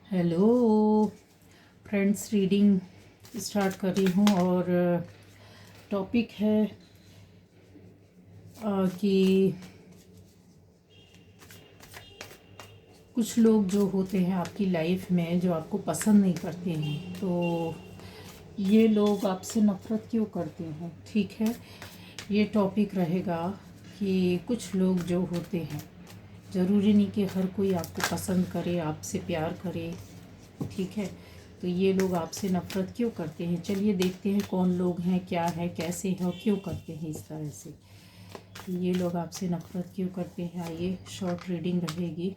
Hello friends, reading start कर रही हूँ और टॉपिक है कि कुछ लोग जो होते हैं आपकी लाइफ में जो आपको पसंद नहीं करते हैं, तो ये लोग आपसे नफ़रत क्यों करते हैं। ठीक है, ये टॉपिक रहेगा कि कुछ लोग जो होते हैं, ज़रूरी नहीं कि हर कोई आपको पसंद करे, आपसे प्यार करे। ठीक है, तो ये लोग आपसे नफ़रत क्यों करते हैं। चलिए देखते हैं कौन लोग हैं, क्या है, कैसे हैं और क्यों करते हैं इस तरह से। तो ये लोग आपसे नफ़रत क्यों करते हैं, आइए शॉर्ट रीडिंग रहेगी।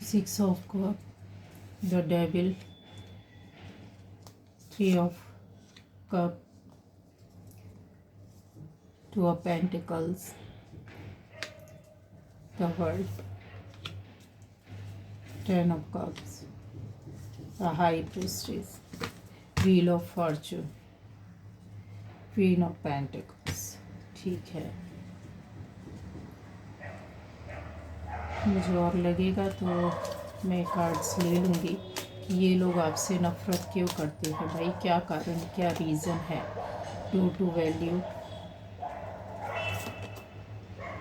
Six of cup, the devil, three of cup, two of pentacles, the world, ten of cups, the high priestess, wheel of Fortune, queen of pentacles. ठीक है, मुझे और लगेगा तो मैं कार्ड्स ले लूँगी कि ये लोग आपसे नफ़रत क्यों करते हैं भाई, क्या कारण, क्या रीज़न है। To value,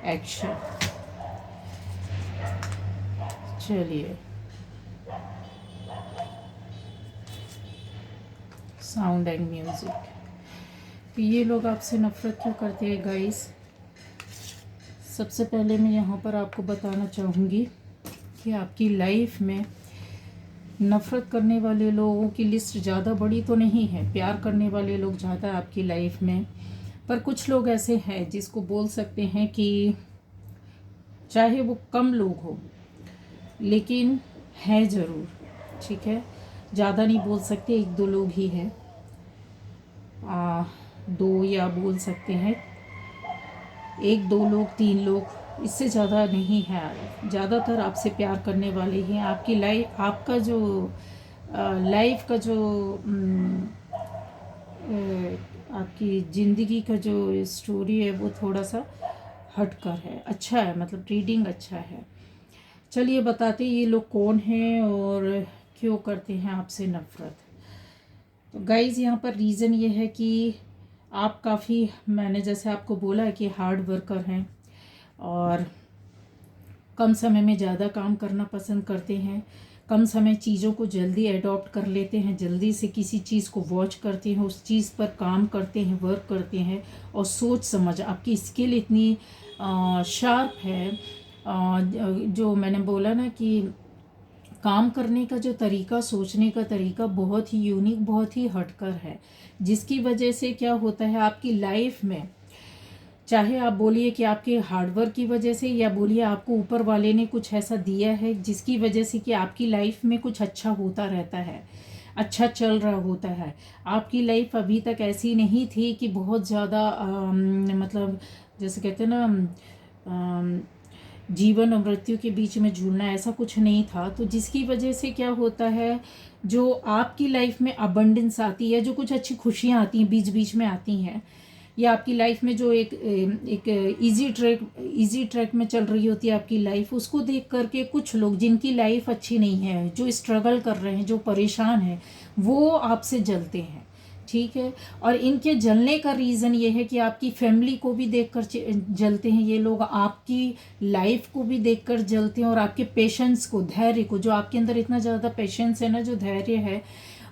action. चलिए, साउंड एंड म्यूज़िक। तो ये लोग आपसे नफ़रत क्यों करते हैं गाइस। सबसे पहले मैं यहाँ पर आपको बताना चाहूँगी कि आपकी लाइफ में नफ़रत करने वाले लोगों की लिस्ट ज़्यादा बड़ी तो नहीं है, प्यार करने वाले लोग ज़्यादा आपकी लाइफ में। पर कुछ लोग ऐसे हैं जिसको बोल सकते हैं कि चाहे वो कम लोग हो लेकिन है ज़रूर। ठीक है, ज़्यादा नहीं बोल सकते, एक दो लोग ही हैं, दो या बोल सकते हैं एक दो लोग, तीन लोग, इससे ज़्यादा नहीं है। ज़्यादातर आपसे प्यार करने वाले हैं। आपकी लाइफ, आपका जो लाइफ का जो आपकी ज़िंदगी का जो स्टोरी है वो थोड़ा सा हटकर है। अच्छा है, मतलब रीडिंग अच्छा है। चलिए बताते ये लोग कौन हैं और क्यों करते हैं आपसे नफ़रत। तो गाइज़ यहाँ पर रीज़न ये है कि आप काफ़ी, मैंने जैसे आपको बोला है कि हार्ड वर्कर हैं और कम समय में ज़्यादा काम करना पसंद करते हैं। कम समय चीज़ों को जल्दी अडॉप्ट कर लेते हैं, जल्दी से किसी चीज़ को वॉच करते हैं, उस चीज़ पर काम करते हैं, वर्क करते हैं। और सोच समझ, आपकी स्किल इतनी शार्प है। जो मैंने बोला ना कि काम करने का जो तरीका, सोचने का तरीका बहुत ही यूनिक, बहुत ही हटकर है, जिसकी वजह से क्या होता है आपकी लाइफ में, चाहे आप बोलिए कि आपके हार्डवर्क की वजह से या बोलिए आपको ऊपर वाले ने कुछ ऐसा दिया है जिसकी वजह से कि आपकी लाइफ में कुछ अच्छा होता रहता है, अच्छा चल रहा होता है। आपकी लाइफ अभी तक ऐसी नहीं थी कि बहुत ज़्यादा मतलब जैसे कहते हैं ना, जीवन और मृत्यु के बीच में झूलना, ऐसा कुछ नहीं था। तो जिसकी वजह से क्या होता है, जो आपकी लाइफ में अबंडेंस आती है, जो कुछ अच्छी खुशियाँ आती हैं, बीच बीच में आती हैं, या आपकी लाइफ में जो एक इजी ट्रैक में चल रही होती है आपकी लाइफ, उसको देख करके कुछ लोग जिनकी लाइफ अच्छी नहीं है, जो स्ट्रगल कर रहे हैं, जो परेशान हैं, वो आपसे जलते हैं। ठीक है, और इनके जलने का रीज़न ये है कि आपकी फैमिली को भी देखकर जलते हैं ये लोग, आपकी लाइफ को भी देखकर जलते हैं, और आपके पेशेंस को, धैर्य को, जो आपके अंदर इतना ज़्यादा पेशेंस है ना, जो धैर्य है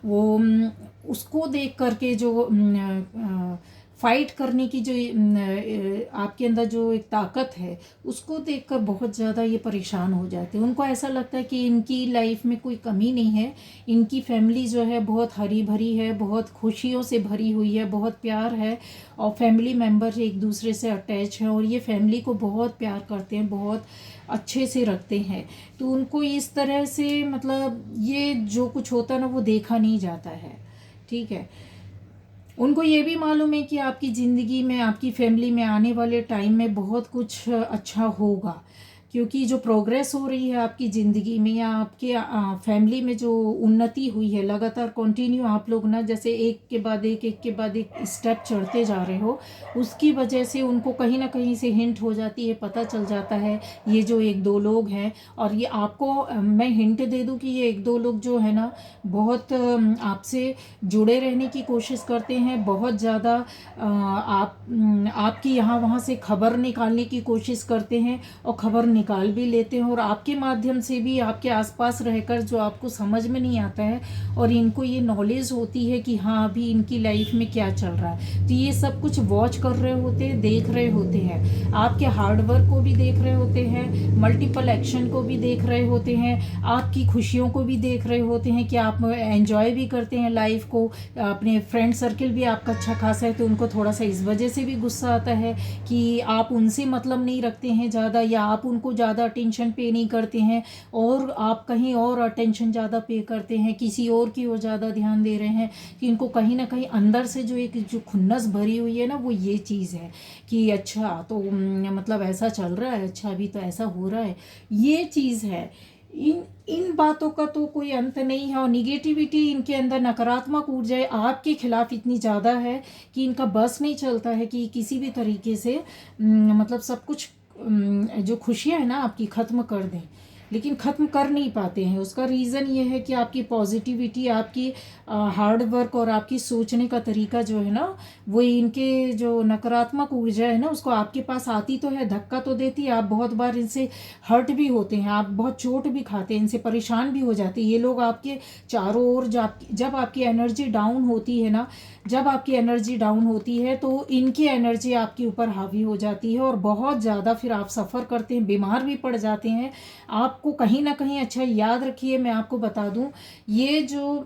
वो उसको देख करके, जो फाइट करने की जो आपके अंदर जो एक ताकत है, उसको देखकर बहुत ज़्यादा ये परेशान हो जाते हैं। उनको ऐसा लगता है कि इनकी लाइफ में कोई कमी नहीं है, इनकी फैमिली जो है बहुत हरी भरी है, बहुत खुशियों से भरी हुई है, बहुत प्यार है, और फैमिली मेम्बर एक दूसरे से अटैच हैं, और ये फैमिली को बहुत प्यार करते हैं, बहुत अच्छे से रखते हैं। तो उनको इस तरह से, मतलब ये जो कुछ होता है ना, वो देखा नहीं जाता है। ठीक है, उनको ये भी मालूम है कि आपकी ज़िंदगी में, आपकी फैमिली में आने वाले टाइम में बहुत कुछ अच्छा होगा, क्योंकि जो प्रोग्रेस हो रही है आपकी ज़िंदगी में या आपके फैमिली में जो उन्नति हुई है लगातार कंटिन्यू, आप लोग ना जैसे एक के बाद एक स्टेप चढ़ते जा रहे हो, उसकी वजह से उनको कहीं ना कहीं से हिंट हो जाती है, पता चल जाता है ये जो एक दो लोग हैं। और ये आपको मैं हिंट दे दूं कि ये एक दो लोग जो है ना बहुत आपसे जुड़े रहने की कोशिश करते हैं, बहुत ज़्यादा आपकी यहाँ वहाँ से खबर निकालने की कोशिश करते हैं और खबर निकाल भी लेते हैं, और आपके माध्यम से भी आपके आसपास रहकर जो आपको समझ में नहीं आता है और इनको ये नॉलेज होती है कि हाँ अभी इनकी लाइफ में क्या चल रहा है, तो ये सब कुछ वॉच कर रहे होते हैं, देख रहे होते हैं, आपके हार्डवर्क को भी देख रहे होते हैं, मल्टीपल एक्शन को भी देख रहे होते हैं, आपकी खुशियों को भी देख रहे होते हैं कि आप एंजॉय भी करते हैं लाइफ को। अपने फ्रेंड सर्किल भी आपका अच्छा खासा है, तो उनको थोड़ा सा इस वजह से भी गुस्सा आता है कि आप उनसे मतलब नहीं रखते हैं ज़्यादा, या आप उनको ज़्यादा अटेंशन पे नहीं करते हैं और आप कहीं और अटेंशन ज़्यादा पे करते हैं, किसी और की ओर ज़्यादा ध्यान दे रहे हैं, कि इनको कहीं ना कहीं अंदर से जो खुन्नस भरी हुई है ना, वो ये चीज़ है कि अच्छा तो मतलब ऐसा चल रहा है, अच्छा अभी तो ऐसा हो रहा है, ये चीज़ है। इन इन बातों का तो कोई अंत नहीं है, और निगेटिविटी इनके अंदर, नकारात्मक ऊर्जाएं आपके खिलाफ इतनी ज़्यादा है कि इनका बस नहीं चलता है कि किसी भी तरीके से मतलब सब कुछ जो खुशियाँ है ना आपकी ख़त्म कर दें, लेकिन ख़त्म कर नहीं पाते हैं। उसका रीज़न ये है कि आपकी पॉजिटिविटी, आपकी हार्ड वर्क और आपकी सोचने का तरीका जो है ना, वो इनके जो नकारात्मक ऊर्जा है ना उसको आपके पास आती तो है, धक्का तो देती है, आप बहुत बार इनसे हर्ट भी होते हैं, आप बहुत चोट भी खाते हैं, इनसे परेशान भी हो जाते हैं। ये लोग आपके चारों ओर जब आपकी एनर्जी डाउन होती है ना, जब आपकी एनर्जी डाउन होती है तो इनकी एनर्जी आपके ऊपर हावी हो जाती है और बहुत ज़्यादा फिर आप सफ़र करते हैं, बीमार भी पड़ जाते हैं। आपको कहीं ना कहीं, अच्छा याद रखिए, मैं आपको बता दूं, ये जो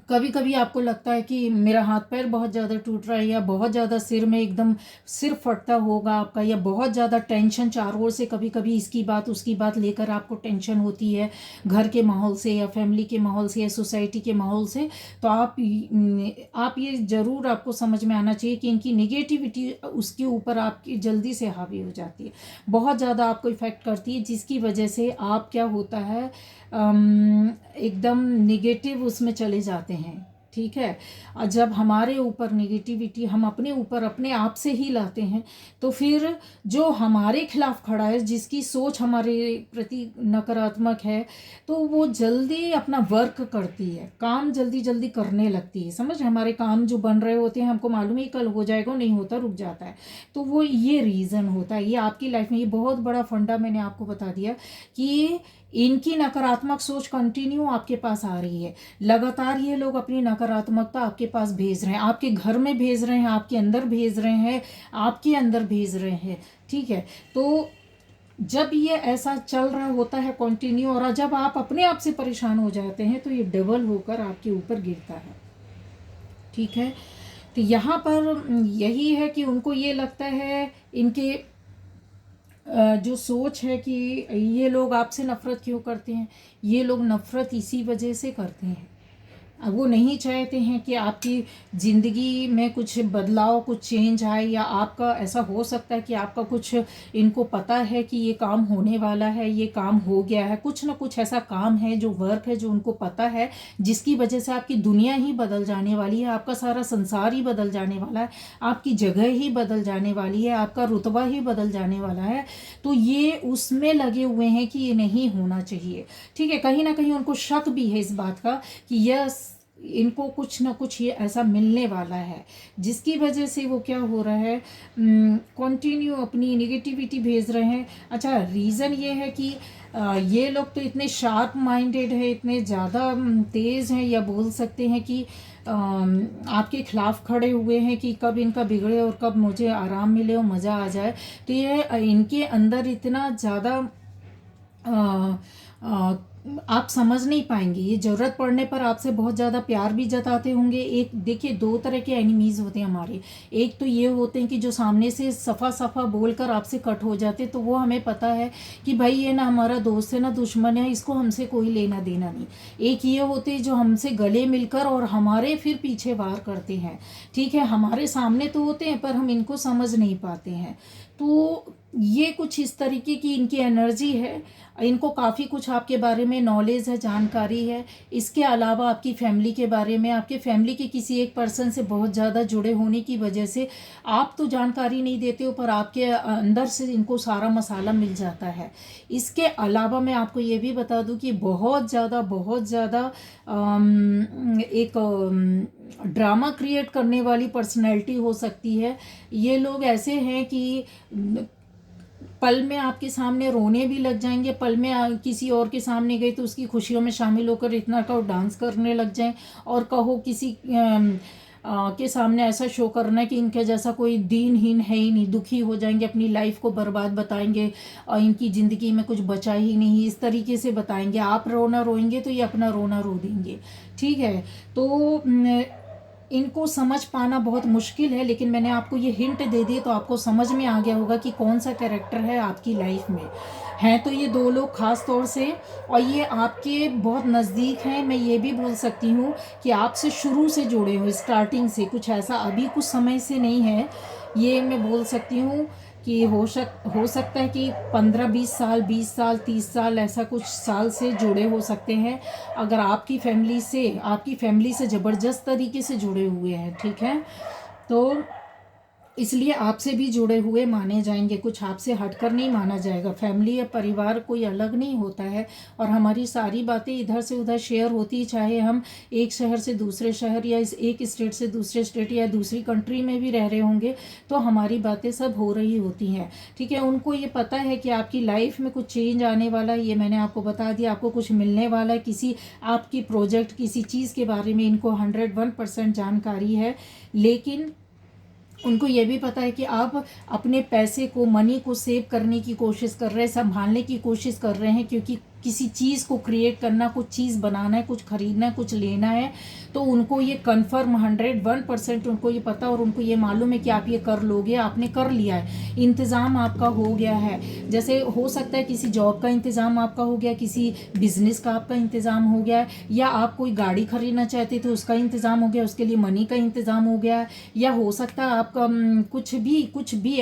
कभी कभी आपको लगता है कि मेरा हाथ पैर बहुत ज़्यादा टूट रहा है, या बहुत ज़्यादा सिर में एकदम सिर फटता होगा आपका, या बहुत ज़्यादा टेंशन चारों ओर से कभी कभी इसकी बात उसकी बात लेकर आपको टेंशन होती है, घर के माहौल से या फैमिली के माहौल से या सोसाइटी के माहौल से, तो आप ये ज़रूर आपको समझ में आना चाहिए कि इनकी निगेटिविटी उसके ऊपर आपकी जल्दी से हावी हो जाती है, बहुत ज़्यादा आपको इफ़ेक्ट करती है, जिसकी वजह से आप क्या होता है एकदम निगेटिव उसमें चले जाते हैं। ठीक है, और जब हमारे ऊपर निगेटिविटी हम अपने ऊपर अपने आप से ही लाते हैं, तो फिर जो हमारे खिलाफ खड़ा है, जिसकी सोच हमारे प्रति नकारात्मक है, तो वो जल्दी अपना वर्क करती है, काम जल्दी जल्दी करने लगती है। समझ, हमारे काम जो बन रहे होते हैं, हमको मालूम है कल हो जाएगा, नहीं होता रुक जाता है, तो वो ये रीज़न होता है। ये आपकी लाइफ में ये बहुत बड़ा फंडा मैंने आपको बता दिया कि इनकी नकारात्मक सोच कंटिन्यू आपके पास आ रही है, लगातार ये लोग अपनी नकारात्मकता आपके पास भेज रहे हैं, आपके घर में भेज रहे हैं, आपके अंदर भेज रहे हैं, आपके अंदर भेज रहे हैं। ठीक है, तो जब ये ऐसा चल रहा होता है कंटिन्यू, और जब आप अपने आप से परेशान हो जाते हैं, तो ये डबल होकर आपके ऊपर गिरता है। ठीक है, तो यहाँ पर यही है कि उनको ये लगता है, इनके जो सोच है कि ये लोग आपसे नफ़रत क्यों करते हैं, ये लोग नफ़रत इसी वजह से करते हैं। अब वो नहीं चाहते हैं कि आपकी ज़िंदगी में कुछ बदलाव, कुछ चेंज आए, या आपका ऐसा हो सकता है कि आपका कुछ, इनको पता है कि ये काम होने वाला है, ये काम हो गया है, कुछ ना कुछ ऐसा काम है जो वर्क है जो उनको पता है, जिसकी वजह से आपकी दुनिया ही बदल जाने वाली है, आपका सारा संसार ही बदल जाने वाला है, आपकी जगह ही बदल जाने वाली है, आपका रुतबा ही बदल जाने वाला है। तो ये उसमें लगे हुए हैं कि ये नहीं होना चाहिए। ठीक है, कहीं ना कहीं उनको शक भी है इस बात का कि यस, इनको कुछ ना कुछ ये ऐसा मिलने वाला है, जिसकी वजह से वो क्या हो रहा है, कंटिन्यू अपनी निगेटिविटी भेज रहे हैं। अच्छा, रीज़न ये है कि ये लोग तो इतने शार्प माइंडेड है, इतने ज़्यादा तेज़ हैं, या बोल सकते हैं कि आपके खिलाफ खड़े हुए हैं कि कब इनका बिगड़े और कब मुझे आराम मिले और मज़ा आ जाए। तो ये इनके अंदर इतना ज़्यादा आप समझ नहीं पाएंगे, ये ज़रूरत पड़ने पर आपसे बहुत ज़्यादा प्यार भी जताते होंगे। एक देखिए, दो तरह के एनिमीज़ होते हैं हमारे, एक तो ये होते हैं कि जो सामने से सफ़ा सफ़ा बोलकर आपसे कट हो जाते, तो वो हमें पता है कि भाई ये ना हमारा दोस्त है ना दुश्मन है, इसको हमसे कोई लेना देना नहीं। एक ये होते हैं जो हमसे गले मिलकर और हमारे फिर पीछे वार करते हैं। ठीक है, हमारे सामने तो होते हैं पर हम इनको समझ नहीं पाते हैं। तो ये कुछ इस तरीके की इनकी एनर्जी है। इनको काफ़ी कुछ आपके बारे में नॉलेज है, जानकारी है। इसके अलावा आपकी फैमिली के बारे में, आपके फैमिली के किसी एक पर्सन से बहुत ज़्यादा जुड़े होने की वजह से आप तो जानकारी नहीं देते हो, पर आपके अंदर से इनको सारा मसाला मिल जाता है। इसके अलावा मैं आपको ये भी बता दूं कि बहुत ज़्यादा एक ड्रामा क्रिएट करने वाली पर्सनैलिटी हो सकती है। ये लोग ऐसे हैं कि पल में आपके सामने रोने भी लग जाएंगे, पल में किसी और के सामने गए तो उसकी खुशियों में शामिल होकर इतना कहो डांस करने लग जाएं, और कहो किसी के सामने ऐसा शो करना है कि इनके जैसा कोई दीनहीन है ही नहीं, दुखी हो जाएंगे, अपनी लाइफ को बर्बाद बताएंगे और इनकी ज़िंदगी में कुछ बचा ही नहीं, इस तरीके से बताएंगे। आप रोना रोएंगे तो ये अपना रोना रो देंगे। ठीक है, तो इनको समझ पाना बहुत मुश्किल है, लेकिन मैंने आपको ये हिंट दे दी तो आपको समझ में आ गया होगा कि कौन सा कैरेक्टर है आपकी लाइफ में। हैं तो ये दो लोग ख़ास तौर से, और ये आपके बहुत नज़दीक हैं। मैं ये भी बोल सकती हूँ कि आपसे शुरू से जुड़े हुए, स्टार्टिंग से, कुछ ऐसा अभी कुछ समय से नहीं है। ये मैं बोल सकती हूँ कि हो सकता है कि 15-20 साल, 20 साल, 30 साल, ऐसा कुछ साल से जुड़े हो सकते हैं। अगर आपकी फैमिली से ज़बरदस्त तरीके से जुड़े हुए हैं। ठीक है, तो इसलिए आपसे भी जुड़े हुए माने जाएंगे, कुछ आपसे हटकर नहीं माना जाएगा। फैमिली या परिवार कोई अलग नहीं होता है, और हमारी सारी बातें इधर से उधर शेयर होती, चाहे हम एक शहर से दूसरे शहर या एक स्टेट से दूसरे स्टेट या दूसरी कंट्री में भी रह रहे होंगे, तो हमारी बातें सब हो रही होती हैं। ठीक है, उनको ये पता है कि आपकी लाइफ में कुछ चेंज आने वाला है, ये मैंने आपको बता दिया। आपको कुछ मिलने वाला है, किसी आपकी प्रोजेक्ट, किसी चीज़ के बारे में इनको 101% जानकारी है। लेकिन उनको ये भी पता है कि आप अपने पैसे को, मनी को सेव करने की कोशिश कर रहे हैं, संभालने की कोशिश कर रहे हैं, क्योंकि किसी चीज़ को क्रिएट करना, कुछ चीज़ बनाना है, कुछ खरीदना है, कुछ लेना है, तो उनको ये कन्फर्म 101% उनको ये पता, और उनको ये मालूम है कि आप ये कर लोगे, आपने कर लिया है, इंतज़ाम आपका हो गया है। जैसे हो सकता है किसी जॉब का इंतज़ाम आपका हो गया, किसी बिजनेस का आपका इंतज़ाम हो गया है, या आप कोई गाड़ी खरीदना चाहते थे उसका इंतज़ाम हो गया, उसके लिए मनी का इंतज़ाम हो गया है, या हो सकता है आपका कुछ भी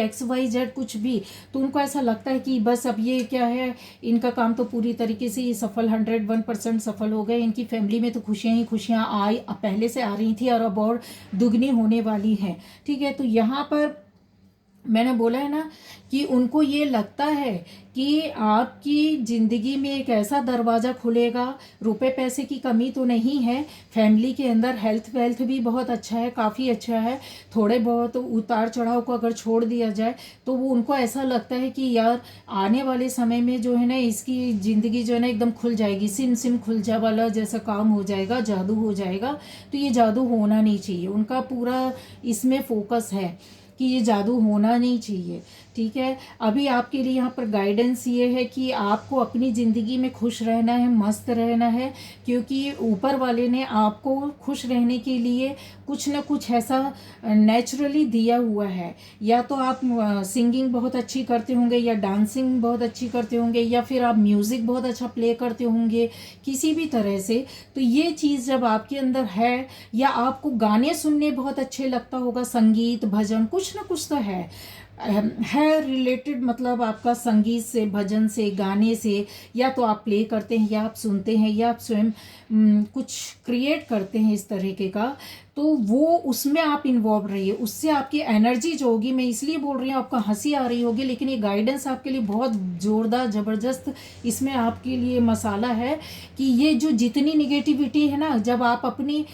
XYZ कुछ भी। तो उनको ऐसा लगता है कि बस अब ये क्या है, इनका काम तो पूरी तरीके से ये सफल 101% सफल हो गए। इनकी फैमिली में तो खुशियाँ ही खुशियाँ पहले से आ रही थी, और अब और दुगनी होने वाली हैं। ठीक है, तो यहाँ पर मैंने बोला है ना कि उनको ये लगता है कि आपकी ज़िंदगी में एक ऐसा दरवाज़ा खुलेगा। रुपए पैसे की कमी तो नहीं है, फैमिली के अंदर हेल्थ वेल्थ भी बहुत अच्छा है, काफ़ी अच्छा है। थोड़े बहुत उतार चढ़ाव को अगर छोड़ दिया जाए तो वो उनको ऐसा लगता है कि यार आने वाले समय में जो है ना, इसकी ज़िंदगी जो है ना एकदम खुल जाएगी, सिम सिम खुल जा वाला जैसा काम हो जाएगा, जादू हो जाएगा। तो ये जादू होना नहीं चाहिए, उनका पूरा इसमें फोकस है कि ये जादू होना नहीं चाहिए। ठीक है, अभी आपके लिए यहाँ पर गाइडेंस ये है कि आपको अपनी ज़िंदगी में खुश रहना है, मस्त रहना है, क्योंकि ऊपर वाले ने आपको खुश रहने के लिए कुछ ना कुछ ऐसा नेचुरली दिया हुआ है। या तो आप सिंगिंग बहुत अच्छी करते होंगे, या डांसिंग बहुत अच्छी करते होंगे, या फिर आप म्यूज़िक बहुत अच्छा प्ले करते होंगे, किसी भी तरह से। तो ये चीज़ जब आपके अंदर है, या आपको गाने सुनने बहुत अच्छे लगता होगा, संगीत भजन कुछ ना कुछ तो है रिलेटेड, मतलब आपका संगीत से, भजन से, गाने से, या तो आप प्ले करते हैं, या आप सुनते हैं, या आप स्वयं कुछ क्रिएट करते हैं इस तरीके का, तो वो उसमें आप इन्वॉल्व रहिए। उससे आपकी एनर्जी जो होगी, मैं इसलिए बोल रही हूँ, आपका हंसी आ रही होगी, लेकिन ये गाइडेंस आपके लिए बहुत ज़ोरदार, ज़बरदस्त इसमें आपके लिए मसाला है कि ये जो जितनी निगेटिविटी है ना, जब आप अपनी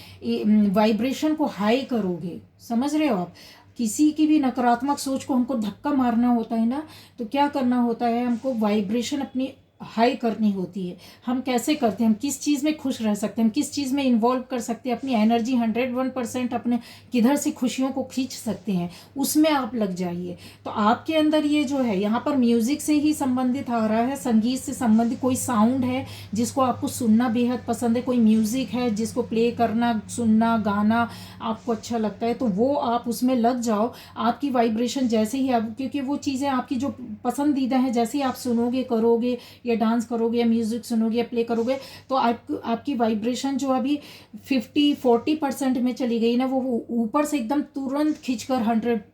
वाइब्रेशन को हाई करोगे, समझ रहे हो आप, किसी की भी नकारात्मक सोच को हमको धक्का मारना होता है ना, तो क्या करना होता है, हमको वाइब्रेशन अपनी हाई करनी होती है। हम कैसे करते हैं, हम किस चीज़ में खुश रह सकते हैं, हम किस चीज़ में इन्वॉल्व कर सकते हैं अपनी एनर्जी 101% अपने किधर से खुशियों को खींच सकते हैं, उसमें आप लग जाइए। तो आपके अंदर ये जो है, यहाँ पर म्यूज़िक से ही संबंधित आ रहा है, संगीत से संबंधित कोई साउंड है जिसको आपको सुनना बेहद पसंद है, कोई म्यूज़िक है जिसको प्ले करना, सुनना, गाना आपको अच्छा लगता है, तो वो आप उसमें लग जाओ। आपकी वाइब्रेशन जैसे ही आप, क्योंकि वो चीज़ें आपकी जो पसंदीदा हैं, जैसे ही आप सुनोगे, करोगे, या डांस करोगे, या म्यूज़िक सुनोगे, या प्ले करोगे, तो आपकी वाइब्रेशन जो अभी 50-40% में चली गई ना, वो ऊपर से एकदम तुरंत खींचकर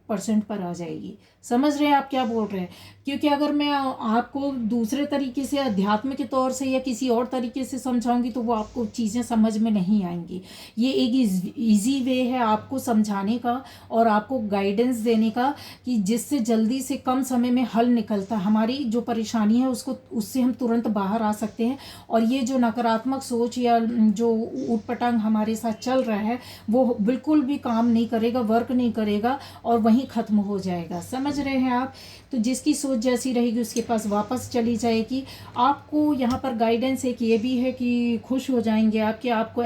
100% पर आ जाएगी। समझ रहे हैं आप क्या बोल रहे हैं? क्योंकि अगर मैं आपको दूसरे तरीके से अध्यात्म के तौर से या किसी और तरीके से समझाऊंगी तो वो आपको चीज़ें समझ में नहीं आएंगी। ये एक इजी वे है आपको समझाने का और आपको गाइडेंस देने का कि जिससे जल्दी से कम समय में हल निकलता, हमारी जो परेशानी है उससे हम तुरंत बाहर आ सकते हैं। और ये जो नकारात्मक सोच या जो ऊटपटांग हमारे साथ चल रहा है वो बिल्कुल भी काम नहीं करेगा, वर्क नहीं करेगा और वहीं ख़त्म हो जाएगा। समझ रहे हैं आप? तो जिसकी सोच जैसी रहेगी उसके पास वापस चली जाएगी। आपको यहाँ पर गाइडेंस एक ये भी है कि खुश हो जाएंगे आपको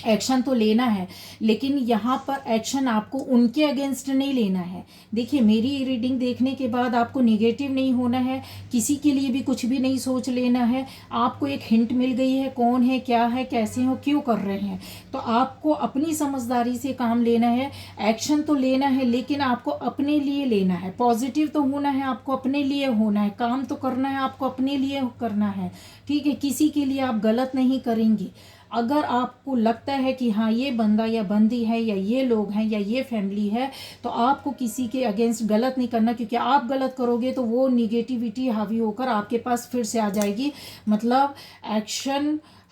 एक्शन तो लेना है, लेकिन यहाँ पर एक्शन आपको उनके अगेंस्ट नहीं लेना है। देखिए, मेरी रीडिंग देखने के बाद आपको नेगेटिव नहीं होना है, किसी के लिए भी कुछ भी नहीं सोच लेना है। आपको एक हिंट मिल गई है कौन है, क्या है, कैसे हो, क्यों कर रहे हैं, तो आपको अपनी समझदारी से काम लेना है। एक्शन तो लेना है लेकिन आपको अपने लिए लेना है। पॉजिटिव तो होना है, आपको अपने लिए होना है, काम तो करना है, आपको अपने लिए करना है। ठीक है, किसी के लिए आप गलत नहीं करेंगे। अगर आपको लगता है कि हाँ ये बंदा या बंदी है या ये लोग हैं या ये फैमिली है, तो आपको किसी के अगेंस्ट गलत नहीं करना, क्योंकि आप गलत करोगे तो वो निगेटिविटी हावी होकर आपके पास फिर से आ जाएगी। मतलब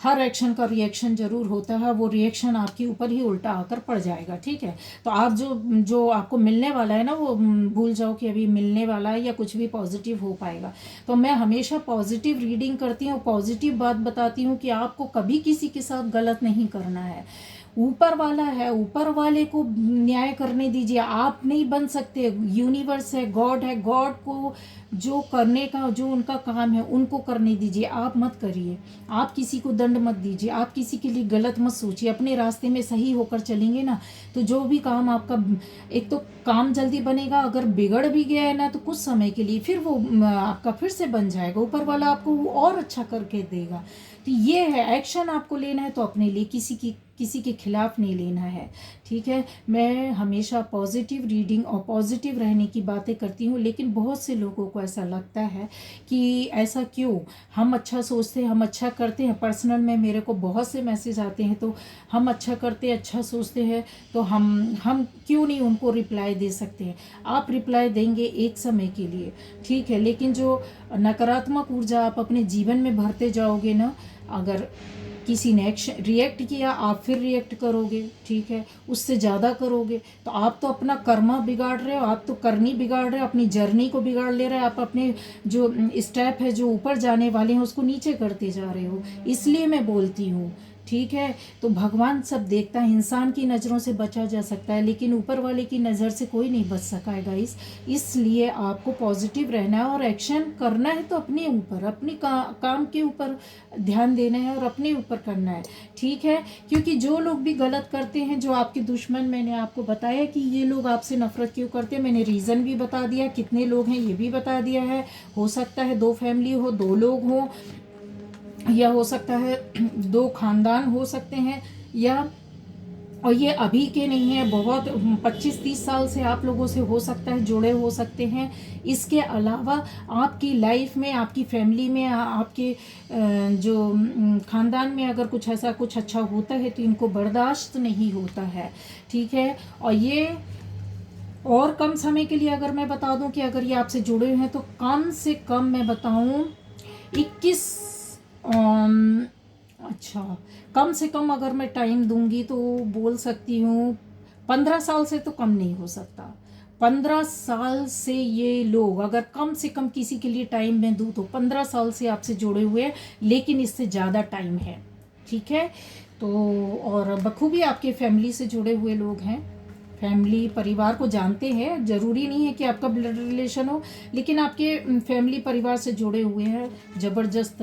हर एक्शन का रिएक्शन जरूर होता है, वो रिएक्शन आपके ऊपर ही उल्टा आकर पड़ जाएगा। ठीक है, तो आप जो आपको मिलने वाला है ना वो भूल जाओ कि अभी मिलने वाला है या कुछ भी पॉजिटिव हो पाएगा। तो मैं हमेशा पॉजिटिव रीडिंग करती हूँ, पॉजिटिव बात बताती हूँ कि आपको कभी किसी के साथ गलत नहीं करना है। ऊपर वाला है, ऊपर वाले को न्याय करने दीजिए, आप नहीं बन सकते। यूनिवर्स है, गॉड है, गॉड को जो करने का जो उनका काम है उनको करने दीजिए, आप मत करिए। आप किसी को दंड मत दीजिए, आप किसी के लिए गलत मत सोचिए। अपने रास्ते में सही होकर चलेंगे ना तो जो भी काम आपका, एक तो काम जल्दी बनेगा, अगर बिगड़ भी गया है ना तो कुछ समय के लिए फिर वो आपका फिर से बन जाएगा, ऊपर वाला आपको वो और अच्छा करके देगा। तो ये है, एक्शन आपको लेना है तो अपने लिए, किसी के खिलाफ नहीं लेना है। ठीक है, मैं हमेशा पॉजिटिव रीडिंग और पॉजिटिव रहने की बातें करती हूँ, लेकिन बहुत से लोगों को ऐसा लगता है कि ऐसा क्यों, हम अच्छा सोचते हैं, हम अच्छा करते हैं। पर्सनल में मेरे को बहुत से मैसेज आते हैं, तो हम अच्छा करते हैं, अच्छा सोचते हैं, तो हम क्यों नहीं उनको रिप्लाई दे सकते हैं। आप रिप्लाई देंगे एक समय के लिए, ठीक है, लेकिन जो नकारात्मक ऊर्जा आप अपने जीवन में भरते जाओगे ना, अगर किसी ने रिएक्ट किया आप फिर रिएक्ट करोगे, ठीक है, उससे ज़्यादा करोगे, तो आप तो अपना कर्मा बिगाड़ रहे हो, आप तो करनी बिगाड़ रहे हो, अपनी जर्नी को बिगाड़ ले रहे हो। आप अपने जो स्टेप है, जो ऊपर जाने वाले हैं, उसको नीचे करते जा रहे हो। इसलिए मैं बोलती हूँ, ठीक है, तो भगवान सब देखता है। इंसान की नज़रों से बचा जा सकता है लेकिन ऊपर वाले की नज़र से कोई नहीं बच सका है गाइस। इसलिए आपको पॉजिटिव रहना है और एक्शन करना है तो अपने ऊपर, अपनी काम के ऊपर ध्यान देना है और अपने ऊपर करना है। ठीक है, क्योंकि जो लोग भी गलत करते हैं, जो आपके दुश्मन, मैंने आपको बताया कि ये लोग आपसे नफरत क्यों करते हैं, मैंने रीज़न भी बता दिया, कितने लोग हैं ये भी बता दिया है। हो सकता है 2 फैमिली हो, 2 लोग हो, या हो सकता है 2 खानदान हो सकते हैं, या और ये अभी के नहीं है, बहुत 25-30 साल से आप लोगों से हो सकता है जुड़े हो सकते हैं। इसके अलावा आपकी लाइफ में, आपकी फैमिली में, आपके जो खानदान में अगर कुछ ऐसा कुछ अच्छा होता है तो इनको बर्दाश्त नहीं होता है। ठीक है, और ये और कम समय के लिए अगर मैं बता दूं कि अगर ये आपसे जुड़े हुए हैं तो कम से कम मैं बताऊं 21 अच्छा, कम से कम अगर मैं टाइम दूंगी तो बोल सकती हूँ 15 साल से तो कम नहीं हो सकता। 15 साल से ये लोग, अगर कम से कम किसी के लिए टाइम मैं दूँ तो 15 साल से आपसे जुड़े हुए हैं, लेकिन इससे ज़्यादा टाइम है। ठीक है, तो और बखूबी आपके फैमिली से जुड़े हुए लोग हैं, फैमिली परिवार को जानते हैं। ज़रूरी नहीं है कि आपका ब्लड रिलेशन हो, लेकिन आपके फैमिली परिवार से जुड़े हुए हैं ज़बरदस्त